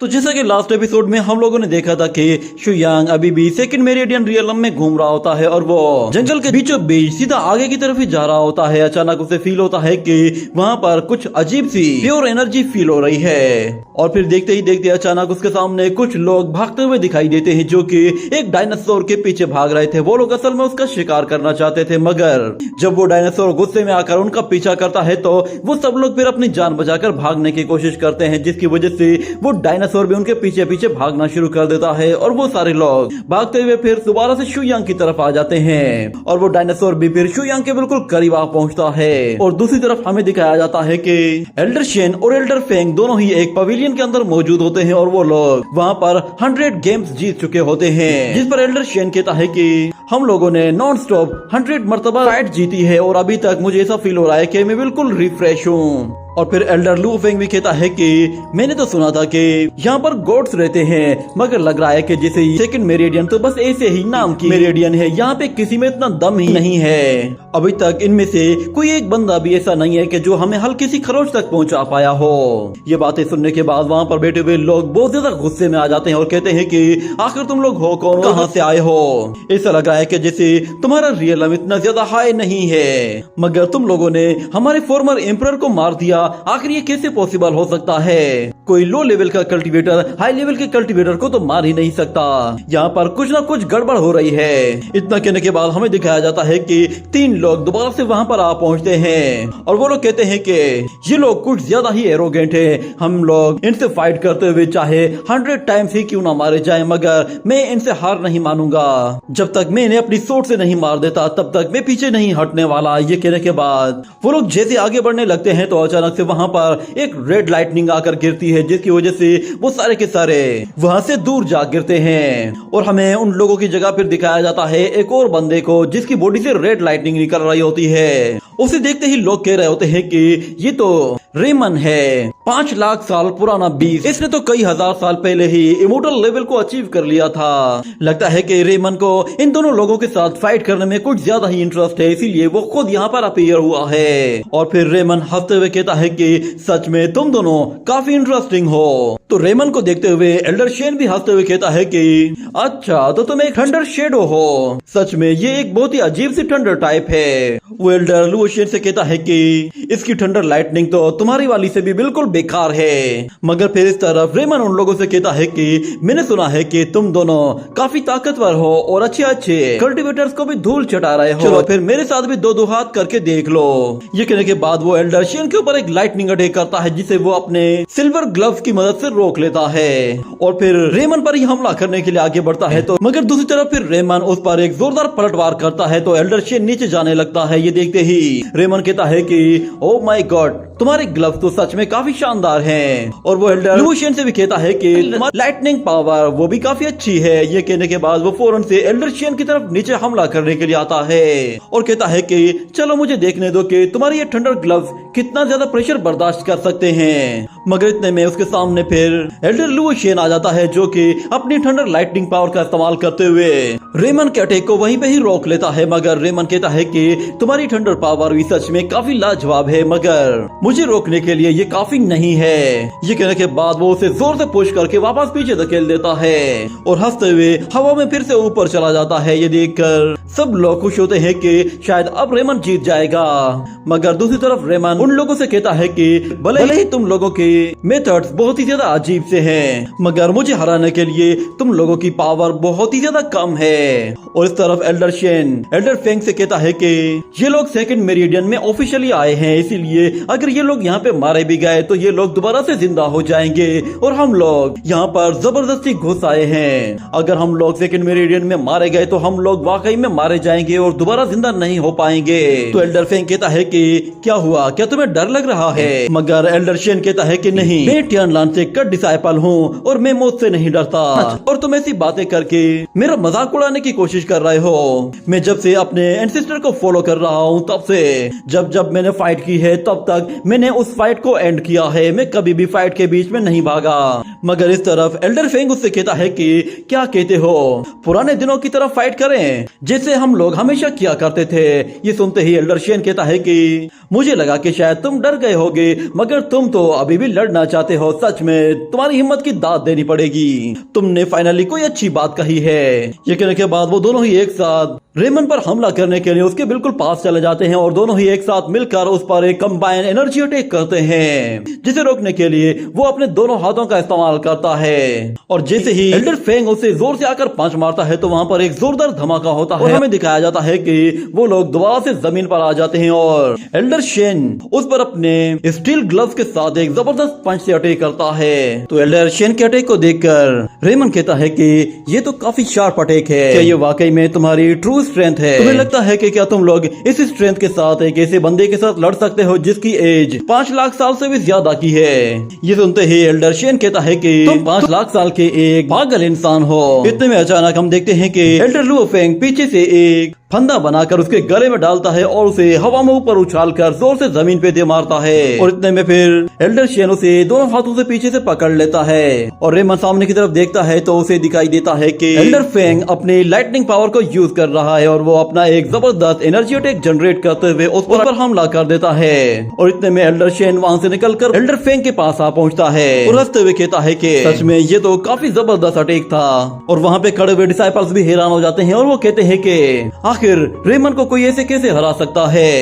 तो जैसा कि लास्ट एपिसोड में हम लोगों ने देखा था कि शुयांग अभी भी सेकंड मेरिडियन रियलम में घूम रहा होता है और वो जंगल के बीचों बीच सीधा आगे की तरफ ही जा रहा होता है। अचानक उसे फील होता है कि वहाँ पर कुछ अजीब सी प्योर एनर्जी फील हो रही है और फिर देखते ही देखते अचानक उसके सामने कुछ लोग भागते हुए दिखाई देते हैं जो कि एक डायनासोर के पीछे भाग रहे थे। वो लोग असल में उसका शिकार करना चाहते थे, मगर जब वो डायनासोर गुस्से में आकर उनका पीछा करता है तो वो सब लोग फिर अपनी जान बचाकर भागने की कोशिश करते हैं, जिसकी वजह से वो डायनासोर भी उनके पीछे पीछे भागना शुरू कर देता है और वो सारे लोग भागते हुए फिर दोबारा से शुयांग की तरफ आ जाते हैं और वो डायनासोर भी फिर शुयांग के बिल्कुल करीब आ पहुंचता है। और दूसरी तरफ हमें दिखाया जाता है कि एल्डर शेन और एल्डर फेंग दोनों ही एक पवेलियन के अंदर मौजूद होते हैं और वो लोग वहाँ पर 100 गेम्स जीत चुके होते हैं, जिस पर एल्डर शेन कहता है कि हम लोगों ने नॉन स्टॉप 100 मरतबा फाइट जीती है और अभी तक मुझे ऐसा फील हो रहा है कि मैं बिल्कुल रिफ्रेश हूँ। और फिर एल्डर लू फेंग भी कहता है कि मैंने तो सुना था कि यहाँ पर गॉड्स रहते हैं, मगर लग रहा है कि जैसे सेकंड मेरिडियन तो बस ऐसे ही नाम की मेरिडियन है, यहाँ पे किसी में इतना दम ही नहीं है। अभी तक इनमें से कोई एक बंदा भी ऐसा नहीं है कि जो हमें हल्की सी खरोच तक पहुँचा पाया हो। ये बातें सुनने के बाद वहाँ पर बैठे हुए लोग बहुत ज्यादा गुस्से में आ जाते हैं और कहते हैं कि आखिर तुम लोग हो कौन, कहाँ से आए हो। ऐसा लग रहा है कि जैसे तुम्हारा रियलम इतना ज्यादा हाई नहीं है, मगर तुम लोगों ने हमारे फॉर्मर एम्परर को मार दिया। आखिर ये कैसे पॉसिबल हो सकता है? कोई लो लेवल का कल्टीवेटर हाई लेवल के कल्टीवेटर को तो मार ही नहीं सकता। यहाँ पर कुछ ना कुछ गड़बड़ हो रही है। इतना कहने के बाद हमें दिखाया जाता है कि 3 लोग दोबारा से वहाँ पर आ पहुँचते हैं और वो लोग कहते हैं कि ये लोग कुछ ज्यादा ही एरोगेंट है, हम लोग इनसे फाइट करते हुए चाहे 100 टाइम्स ही क्यों ना मारे जाए, मगर मैं इनसे हार नहीं मानूंगा। जब तक मैं इन्हें अपनी सोट से नहीं मार देता तब तक मैं पीछे नहीं हटने वाला। ये कहने के बाद वो लोग जैसे आगे बढ़ने लगते हैं तो अचानक से वहाँ पर एक रेड लाइटनिंग आकर गिरती है, जिसकी वजह से वो सारे के सारे वहाँ से दूर जा गिरते हैं और हमें उन लोगों की जगह फिर दिखाया जाता है एक और बंदे को जिसकी बॉडी से रेड लाइटनिंग निकल रही होती है। उसे देखते ही लोग कह रहे होते हैं कि ये तो रेमन है, 5 लाख साल पुराना बीस्ट। इसने तो कई हजार साल पहले ही इमोर्टल लेवल को अचीव कर लिया था। लगता है कि रेमन को इन दोनों लोगों के साथ फाइट करने में कुछ ज्यादा ही इंटरेस्ट है, इसीलिए वो खुद यहाँ पर अपीयर हुआ है। और फिर रेमन हंसते हुए कहता है कि सच में तुम दोनों काफी इंटरेस्टिंग हो। तो रेमन को देखते हुए एल्डर शेन भी हंसते हुए कहता है कि अच्छा तो तुम एक थंडर शेडो हो, सच में ये एक बहुत ही अजीब सी थंडर टाइप है। वो एल्डर लुशियन से कहता है कि इसकी थंडर लाइटनिंग तो तुम्हारी वाली से भी बिल्कुल बेकार है। मगर फिर इस तरफ रेमन उन लोगों से कहता है कि मैंने सुना है कि तुम दोनों काफी ताकतवर हो और अच्छे अच्छे कल्टीवेटर्स को भी धूल चटा रहे हो, चलो फिर मेरे साथ भी दो हाथ करके देख लो। ये कहने के बाद वो एल्डर शेन के ऊपर एक लाइटनिंग अटैक करता है, जिसे वो अपने सिल्वर ग्लव्स की मदद से रोक लेता है और फिर रेमन पर ही हमला करने के लिए आगे बढ़ता है। तो मगर दूसरी तरफ फिर रेमन उस पर एक जोरदार पलटवार करता है तो एल्डर शेन नीचे जाने लगता है। ये देखते ही रेमन कहता है कि ओ माय गॉड, तुम्हारे ग्लव्स तो सच में काफी शानदार हैं। और वो एल्डर लुशियन से भी कहता है कि लाइटनिंग पावर वो भी काफी अच्छी है। ये कहने के बाद वो फौरन से एल्डर शेन की तरफ नीचे हमला करने के लिए आता है और कहता है कि चलो मुझे देखने दो कि तुम्हारी ये थंडर ग्लव्स कितना ज्यादा प्रेशर बर्दाश्त कर सकते हैं। मगर इतने में उसके सामने फिर एल्डर लुशियन आ जाता है जो कि अपनी थंडर लाइटनिंग पावर का इस्तेमाल करते हुए रेमन के अटैक को वहीं पे ही रोक लेता है। मगर रेमन कहता है कि तुम्हारी थंडर पावर भी सच में काफी लाजवाब है, मगर मुझे रोकने के लिए ये काफी नहीं है। ये कहने के बाद वो उसे जोर से पुश करके वापस पीछे धकेल देता है और हंसते हुए हवा में फिर से ऊपर चला जाता है। ये देखकर सब लोग खुश होते हैं कि शायद अब रेमन जीत जाएगा। मगर दूसरी तरफ रेमन उन लोगों से कहता है कि भले ही तुम लोगों के मेथड्स बहुत ही ज्यादा अजीब से हैं, मगर मुझे हराने के लिए तुम लोगों की पावर बहुत ही ज्यादा कम है। और इस तरफ एल्डर शेन एल्डर फेंग से कहता है कि ये लोग सेकंड मेरिडियन में ऑफिशियली आए हैं, इसीलिए अगर ये लोग यहाँ पे मारे भी गए तो ये लोग दोबारा से जिंदा हो जाएंगे और हम लोग यहाँ पर जबरदस्ती घुस आए हैं। अगर हम लोग सेकंड मेरिडियन में मारे गए तो हम लोग वाकई में मारे जाएंगे और दोबारा जिंदा नहीं हो पाएंगे। तो एल्डर फेंग कहता है कि क्या हुआ, क्या तुम्हें डर लग रहा है? मगर एल्डर शेन कहता है कि नहीं, मैं टियानलान से कट डिसाइपल हूँ और मैं मौत से नहीं डरता। और तुम ऐसी बातें करके मेरा मजाक उड़ाने की कोशिश कर रहे हो। मैं जब से अपने एंसेस्टर को फॉलो कर रहा हूँ तब से जब मैंने फाइट की है तब तक मैंने उस फाइट को एंड किया है। मैं कभी भी फाइट के बीच में नहीं भागा। मगर इस तरफ एल्डर फेंग उससे कहता है कि क्या कहते हो, पुराने दिनों की तरफ फाइट करें जैसे हम लोग हमेशा किया करते थे। ये सुनते ही एल्डर शेन कहता है कि मुझे लगा कि शायद तुम डर गए होगे, मगर तुम तो अभी भी लड़ना चाहते हो। सच में तुम्हारी हिम्मत की दाद देनी पड़ेगी। तुमने फाइनली कोई अच्छी बात कही है। ये कहने के बाद वो दोनों ही एक साथ रेमन पर हमला करने के लिए उसके बिल्कुल पास चले जाते हैं और दोनों ही एक साथ मिलकर उस पर एक कंबाइन एनर्जी अटैक करते हैं, जिसे रोकने के लिए वो अपने दोनों हाथों का इस्तेमाल करता है। और जैसे ही एल्डर फेंग उसे जोर से आकर पंच मारता है तो वहां पर एक जोरदार धमाका होता है और हमें दिखाया जाता है कि वो लोग दोबारा से जमीन पर आ जाते हैं और एल्डर शेन उस पर अपने स्टील ग्लव्स के साथ एक जबरदस्त पंच से अटैक करता है। तो एल्डर शेन के अटैक को देखकर रेमन कहता है कि ये तो काफी शार्प अटैक है। क्या ये वाकई में तुम्हारी ट्रू स्ट्रेंथ है? तुम्हें लगता है कि क्या तुम लोग इस स्ट्रेंथ के साथ एक ऐसे बंदे के साथ लड़ सकते हो जिसकी एज 5 लाख साल से भी ज्यादा की है? ये सुनते ही एल्डर शेन कहता है कि तुम 5 लाख साल के एक पागल इंसान हो। इतने में अचानक हम देखते हैं कि एल्डर लुओ फेंग पीछे से एक फंदा बनाकर उसके गले में डालता है और उसे हवा में ऊपर उछालकर जोर से जमीन पे दे मारता है। और इतने में फिर एल्डर शेन उसे दोनों हाथों से पीछे से पकड़ लेता है और रेमन सामने की तरफ देखता है तो उसे दिखाई देता है कि एल्डर फेंग अपनी लाइटनिंग पावर को यूज कर रहा है और वो अपना एक जबरदस्त एनर्जी अटैक जनरेट करते हुए उस पर हमला कर देता है। और इतने में एल्डर शेन वहाँ से निकलकर एल्डर फेंग के पास आ पहुँचता है और हंसते हुए कहता है कि सच में ये तो काफी जबरदस्त अटैक था। और वहाँ पे खड़े हुए डिसाइपल्स भी हैरान हो जाते हैं और वो कहते हैं कि आखिर रेमन को कोई ऐसे कैसे हरा सकता है?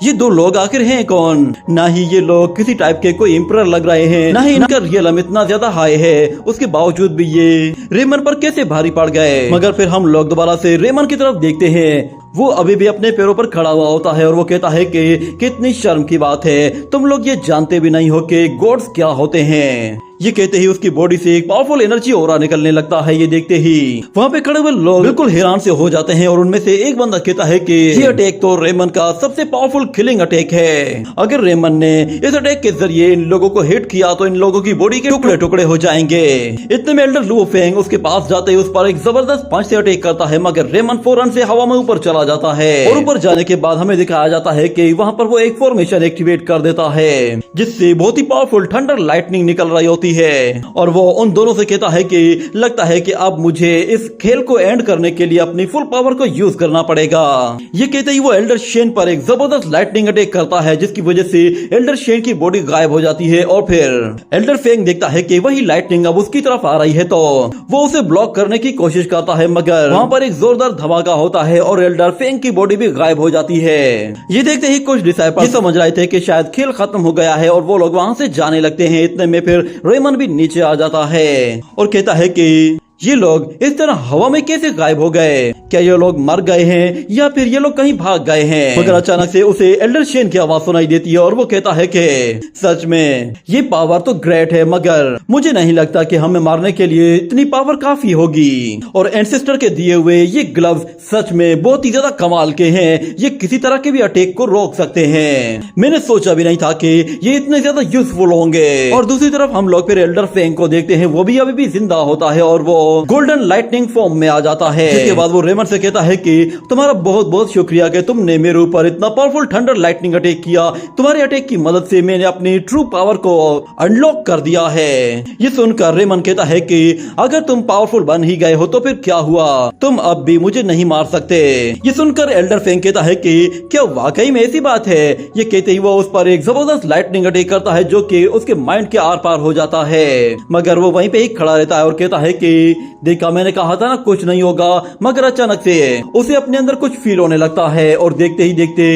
ये दो लोग आखिर हैं कौन? ना ही ये लोग किसी टाइप के कोई एम्परर लग रहे हैं, ना ही इनका रियलम इतना ज्यादा हाई है, उसके बावजूद भी ये रेमन पर कैसे भारी पड़ गए? मगर फिर हम लोग दोबारा से रेमन की तरफ देखते हैं। वो अभी भी अपने पैरों पर खड़ा हुआ होता है और वो कहता है कि कितनी शर्म की बात है, तुम लोग ये जानते भी नहीं हो कि गॉड्स क्या होते हैं। ये कहते ही उसकी बॉडी से एक पावरफुल एनर्जी ओरा निकलने लगता है। ये देखते ही वहाँ पे खड़े हुए लोग बिल्कुल हैरान से हो जाते हैं और उनमें से एक बंदा कहता है कि ये अटैक तो रेमन का सबसे पावरफुल किलिंग अटैक है। अगर रेमन ने इस अटैक के जरिए इन लोगों को हिट किया तो इन लोगों की बॉडी के टुकड़े टुकड़े हो जाएंगे। इतने में एल्डर लुओ फेंग उसके पास जाते ही उस पर एक जबरदस्त पंच से अटैक करता है, मगर रेमन फौरन से हवा में ऊपर चला जाता है और ऊपर जाने के बाद हमें दिखाया जाता है कि वहाँ पर वो एक फॉर्मेशन एक्टिवेट कर देता है जिससे बहुत ही पावरफुल थंडर लाइटनिंग निकल रही होती है। और वो उन दोनों से कहता है कि लगता है कि अब मुझे इस खेल को एंड करने के लिए अपनी फुल पावर को यूज करना पड़ेगा। ये कहते ही वो एल्डर शेन पर एक जबरदस्त लाइटनिंग अटैक करता है जिसकी वजह से एल्डर शेन की बॉडी गायब हो जाती है। और फिर एल्डर फेंग देखता है कि वही लाइटनिंग अब उसकी तरफ आ रही है तो वो उसे ब्लॉक करने की कोशिश करता है, मगर वहाँ पर एक जोरदार धमाका होता है और एल्डर फेंग की बॉडी भी गायब हो जाती है। ये देखते ही कुछ डिसाइपल समझ रहे थे कि शायद खेल खत्म हो गया है और वो लोग वहाँ से जाने लगते हैं। इतने में फिर रेमन भी नीचे आ जाता है और कहता है कि ये लोग इस तरह हवा में कैसे गायब हो गए? क्या ये लोग मर गए हैं या फिर ये लोग कहीं भाग गए हैं? मगर अचानक से उसे एल्डर शेन की आवाज सुनाई देती है और वो कहता है कि सच में ये पावर तो ग्रेट है, मगर मुझे नहीं लगता कि हमें मारने के लिए इतनी पावर काफी होगी। और एंसेस्टर के दिए हुए ये ग्लव्स सच में बहुत ही ज्यादा कमाल के हैं, ये किसी तरह के भी अटैक को रोक सकते हैं। मैंने सोचा भी नहीं था कि ये इतने ज्यादा यूजफुल होंगे। और दूसरी तरफ हम लोग फिर एल्डर फेंग को देखते हैं, वो भी अभी भी जिंदा होता है और वो गोल्डन लाइटनिंग फॉर्म में आ जाता है। इसके बाद वो रेमन से कहता है कि तुम्हारा बहुत बहुत शुक्रिया कि तुमने मेरे ऊपर इतना पावरफुल थंडर लाइटनिंग अटैक किया। तुम्हारे अटैक की मदद से मैंने अपनी ट्रू पावर को अनलॉक कर दिया है। ये सुनकर रेमन कहता है कि अगर तुम पावरफुल बन ही गए हो तो फिर क्या हुआ, तुम अब भी मुझे नहीं मार सकते। ये सुनकर एल्डर फेंग कहता है कि क्या वाकई में ऐसी बात है? ये कहते ही वो उस पर एक जबरदस्त लाइटनिंग अटैक करता है जो कि उसके माइंड के आर पार हो जाता है, मगर वो वहीं पे ही खड़ा रहता है और कहता है कि देखा, मैंने कहा था ना कुछ नहीं होगा। मगर अचानक से उसे अपने अंदर कुछ फील होने लगता है और देखते ही देखते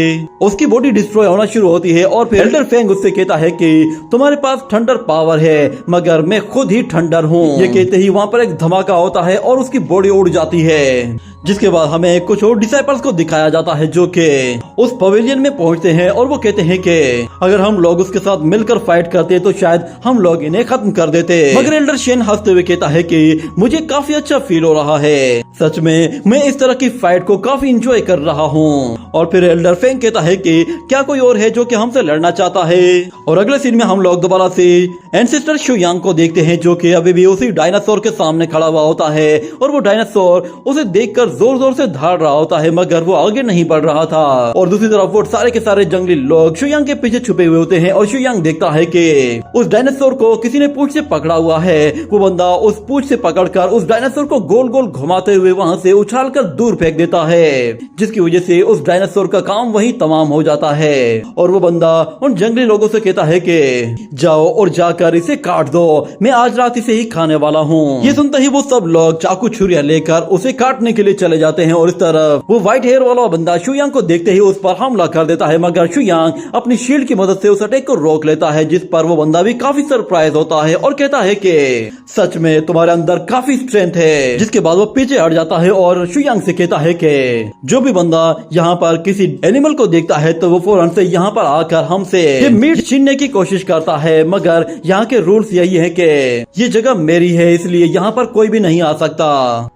उसकी बॉडी डिस्ट्रॉय होना शुरू होती है। और फिर एल्डर फेंग उससे कहता है कि तुम्हारे पास थंडर पावर है, मगर मैं खुद ही थंडर हूँ। ये कहते ही वहाँ पर एक धमाका होता है और उसकी बॉडी उड़ जाती है, जिसके बाद हमें कुछ और डिसाइपल्स को दिखाया जाता है जो कि उस पवेलियन में पहुंचते हैं और वो कहते हैं कि अगर हम लोग उसके साथ मिलकर फाइट करते तो शायद हम लोग इन्हें खत्म कर देते। मगर एल्डर शेन हंसते हुए कहता है कि मुझे काफी अच्छा फील हो रहा है, सच में मैं इस तरह की फाइट को काफी इंजॉय कर रहा हूँ। और फिर एल्डर फेंग कहता है कि क्या कोई और है जो कि हमसे लड़ना चाहता है? और अगले सीन में हम लोग दोबारा से एंसेस्टर शुयांग को देखते हैं जो कि अभी भी उसी डायनासोर के सामने खड़ा हुआ होता है और वो डायनासोर उसे देखकर जोर जोर से धाड़ रहा होता है, मगर वो आगे नहीं बढ़ रहा था। और दूसरी तरफ वो सारे के सारे जंगली लोग शुयांग के पीछे छुपे हुए होते हैं और शुयांग देखता है कि उस डायनासोर को किसी ने पूंछ से पकड़ा हुआ है। वो बंदा उस पूंछ से पकड़ रखकर उस डायनासोर को गोल गोल घुमाते हुए वहां से उछालकर दूर फेंक देता है, जिसकी वजह से उस डायनासोर का काम वही तमाम हो जाता है। और वो बंदा उन जंगली लोगों से कहता है कि जाओ और जाकर इसे काट दो, मैं आज रात इसे ही खाने वाला हूँ। ये सुनते ही वो सब लोग चाकू छुरिया लेकर उसे काटने के लिए चले जाते हैं और इस तरफ वो व्हाइट हेयर वाला बंदा शुयांग को देखते ही उस पर हमला कर देता है, मगर शुयांग अपनी शील्ड की मदद से उस अटैक को रोक लेता है, जिस पर वो बंदा भी काफी सरप्राइज होता है और कहता है कि सच में तुम्हारे अंदर काफी स्ट्रेंथ है। जिसके बाद वो पीछे हट जाता है और शुयांग से कहता है कि जो भी बंदा यहाँ पर किसी एनिमल को देखता है तो वो फौरन से यहाँ पर आकर हमसे ये मीट छीनने की कोशिश करता है, मगर यहाँ के रूल्स यही है कि ये जगह मेरी है, इसलिए यहाँ पर कोई भी नहीं आ सकता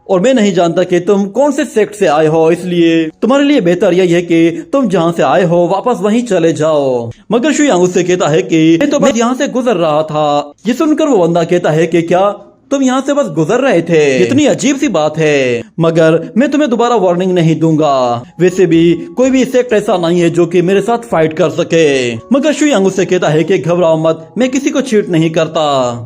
और मैं नहीं जानता कि तुम कौन से सेक्ट से आए हो, इसलिए तुम्हारे लिए बेहतर यही है कि तुम जहाँ से आए हो वापस वहीं चले जाओ। मगर शुयांग उससे कहता है कि मैं तो बस यहाँ से गुजर रहा था। ये सुनकर वो बंदा कहता है कि क्या तुम यहाँ से बस गुजर रहे थे? इतनी अजीब सी बात है, मगर मैं तुम्हें दोबारा वार्निंग नहीं दूंगा। वैसे भी कोई भी सेक्ट ऐसा नहीं है जो कि मेरे साथ फाइट कर सके। मगर शुयांग उससे कहता है कि घबराओ मत, मैं किसी को चीट नहीं करता।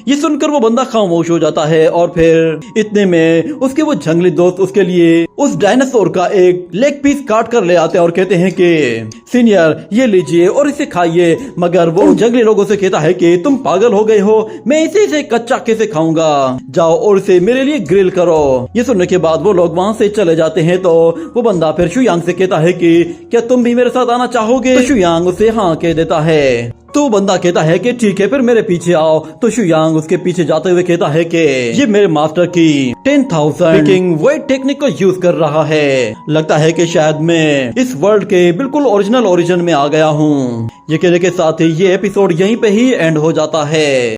ये सुनकर वो बंदा खामोश हो जाता है और फिर इतने में उसके वो जंगली दोस्त उसके लिए उस डायनासोर का एक लेग पीस काट कर ले आते हैं और कहते हैं कि सीनियर ये लीजिए और इसे खाइए। मगर वो जंगली लोगों से कहता है कि तुम पागल हो गए हो, मैं इसे कच्चा कैसे खाऊंगा, जाओ और इसे मेरे लिए ग्रिल करो। ये सुनने के बाद वो लोग वहाँ से चले जाते हैं तो वो बंदा फिर शुयांग से कहता है कि क्या तुम भी मेरे साथ आना चाहोगे? तो शुयांग उसे हाँ कह देता है। तो बंदा कहता है कि ठीक है फिर मेरे पीछे आओ। तो शुयांग उसके पीछे जाते हुए कहता है कि ये मेरे मास्टर की 10,000 पिकिंग वेट टेक्निक को यूज कर रहा है। लगता है कि शायद मैं इस वर्ल्ड के बिल्कुल ओरिजिनल ओरिजिन में आ गया हूँ। ये कहने के साथ ही ये एपिसोड यहीं पे ही एंड हो जाता है।